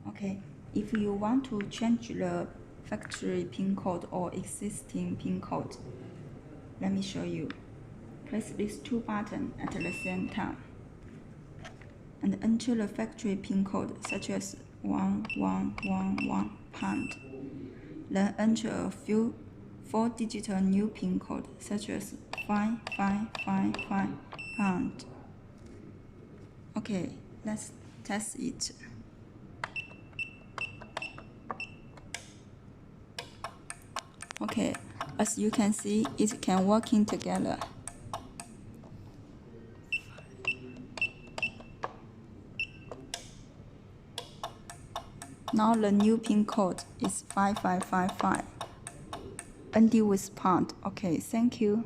Okay, if you want to change the factory pin code or existing pin code, let me show you. Press these two buttons at the same time and enter the factory pin code such as 1111 pound. Then enter a few 4-digit new pin code such as 5555 pound. Okay, let's test it. Okay, as you can see, it can working together. Now the new pin code is 5555. Ending with pound. Okay, thank you.